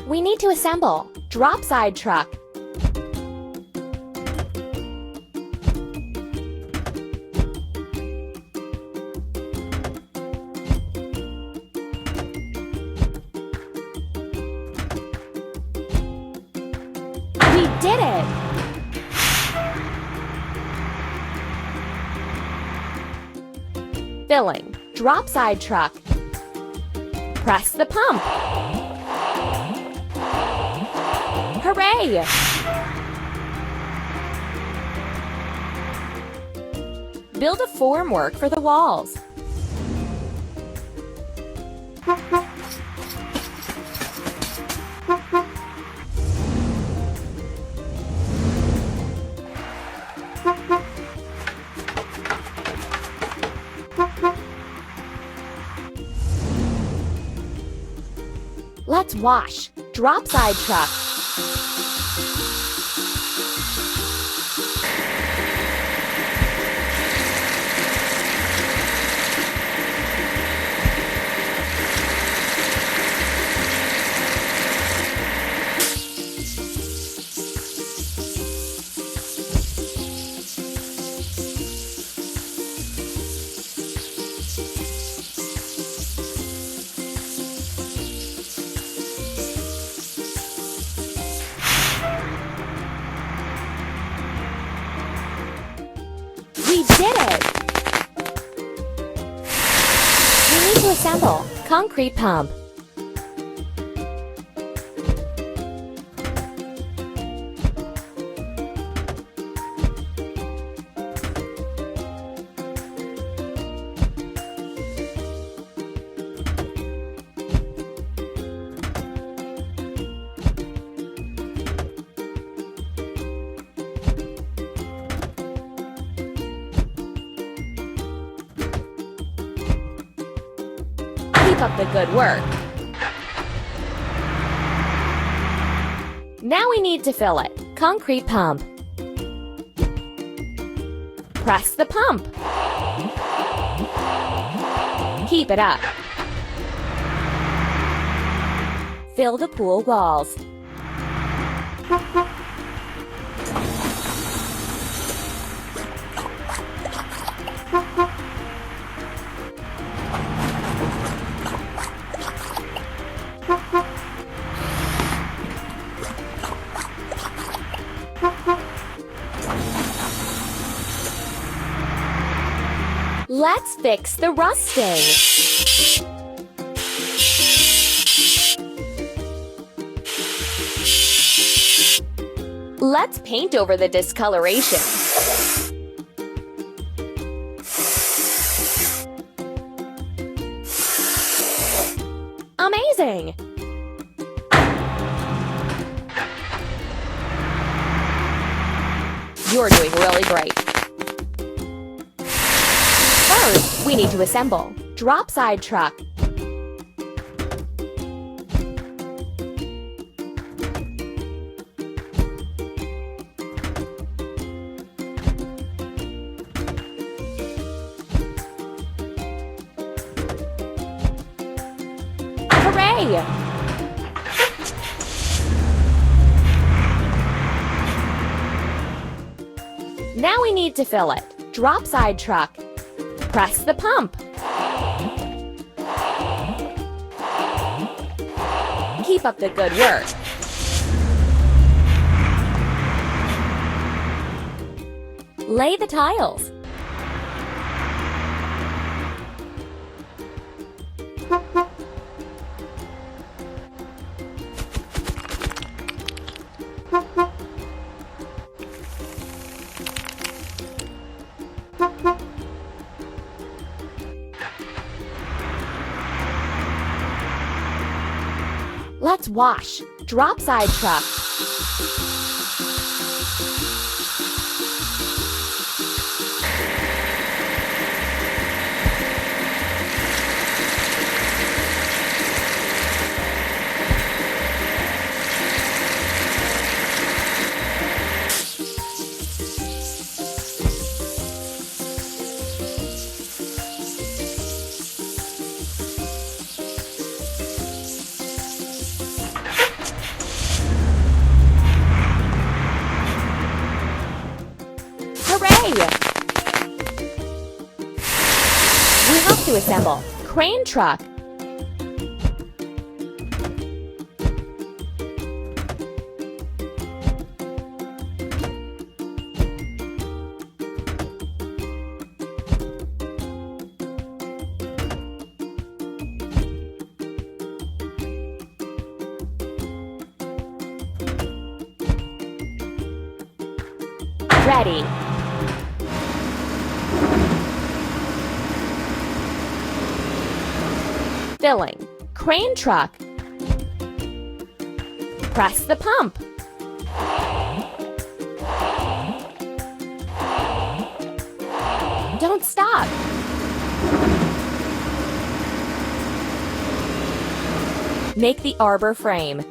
We need to assemble. Drop side truck. We did it! Filling. Drop side truck. Press the pump. Hooray! Build a formwork for the walls. Let's wash. Drop side truck. We did it! We need to assemble. Concrete pump. Keep up the good work. Now we need to fill it. Concrete pump. Press the pump. Keep it up. Fill the pool walls. Let's fix the rusting. Let's paint over the discoloration. Amazing! You're doing really great. First, we need to assemble. Drop side truck. Hooray! Now we need to fill it. Drop side truck. Press the pump. Keep up the good work. Lay the tiles. Let's wash. Drop side truck. assemble. Crane truck. Ready. Filling. Crane truck. Press the pump. Don't stop. Make the arbor frame.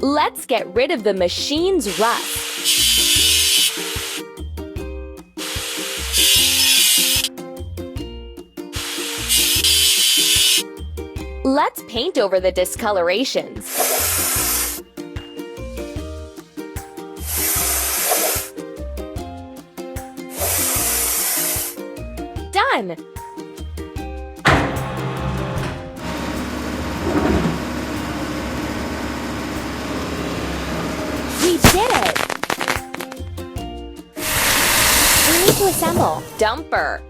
Let's get rid of the machine's rust. Let's paint over the discolorations. Done! We did it! We need to assemble. Dumper.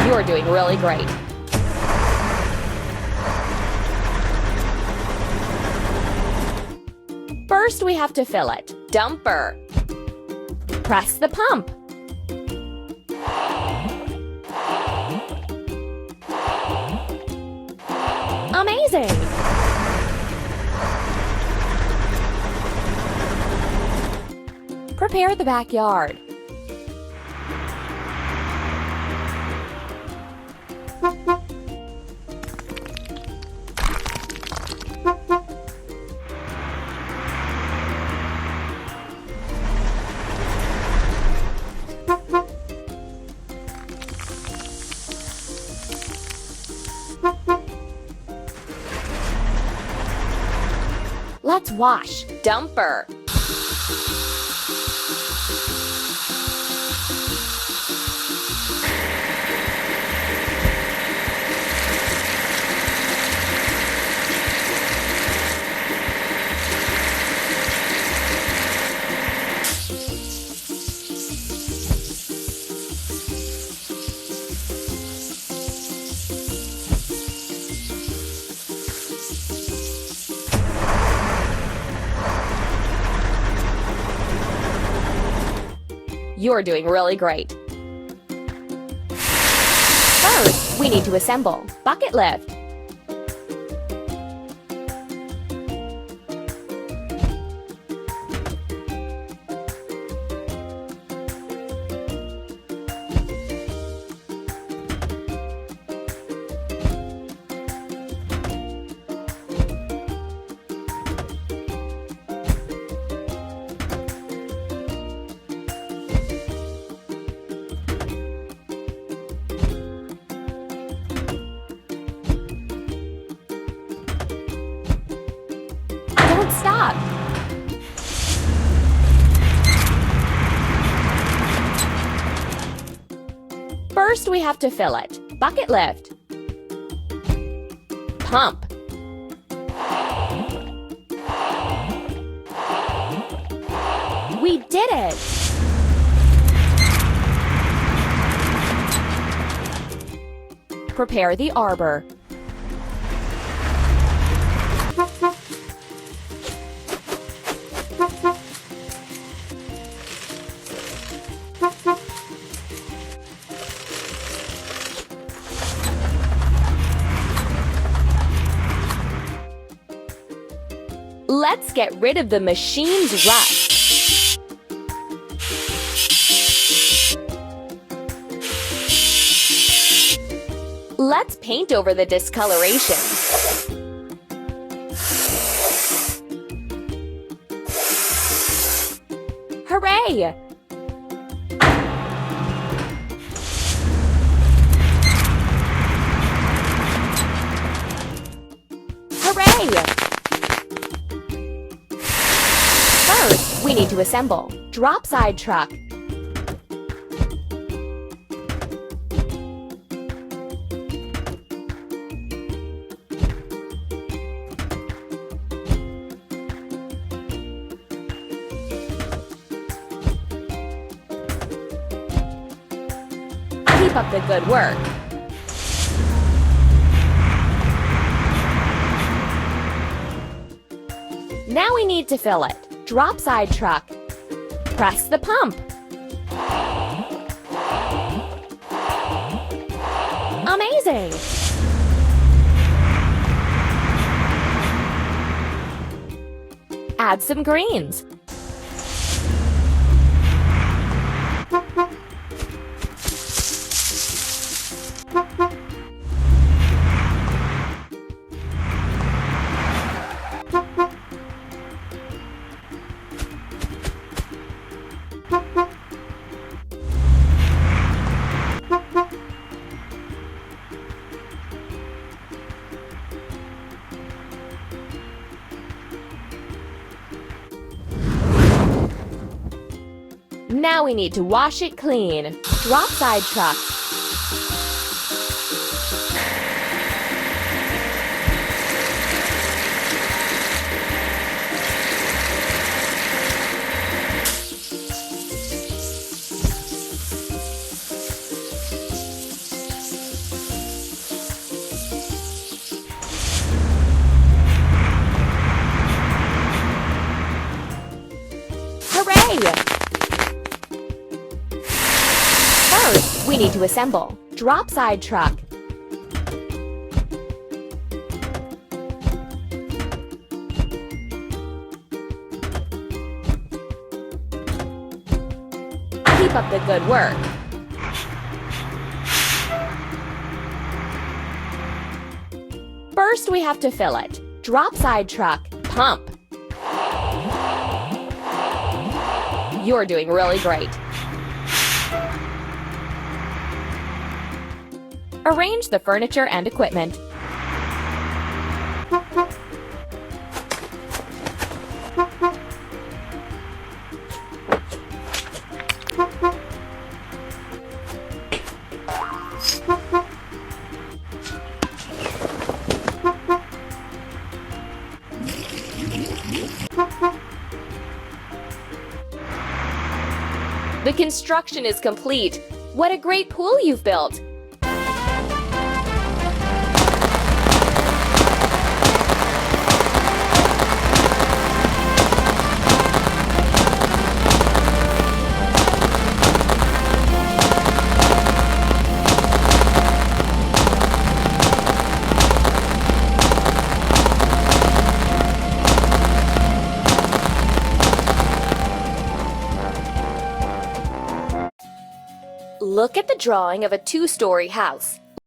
You're doing really great. First, we have to fill it. Dumper. Press the pump. Amazing! Prepare the backyard. Let's wash. Dumper. You're doing really great. First, we need to assemble. Bucket lift. Don't stop! First, we have to fill it. Bucket lift. Pump. We did it! Prepare the arbor. Let's get rid of the machine's rust. Let's paint over the discoloration. Hooray! Hooray! First, we need to assemble. Drop side truck. Keep up the good work. Now we need to fill it. Drop side truck. Press the pump. Amazing! Add some greens. Now we need to wash it clean. Drop side truck. Hooray! First, we need to assemble. Drop side truck. Keep up the good work. First, we have to fill it. Drop side truck. Pump. You're doing really great. Arrange the furniture and equipment. The construction is complete. What a great pool you've built! Look at the drawing of a two-story house.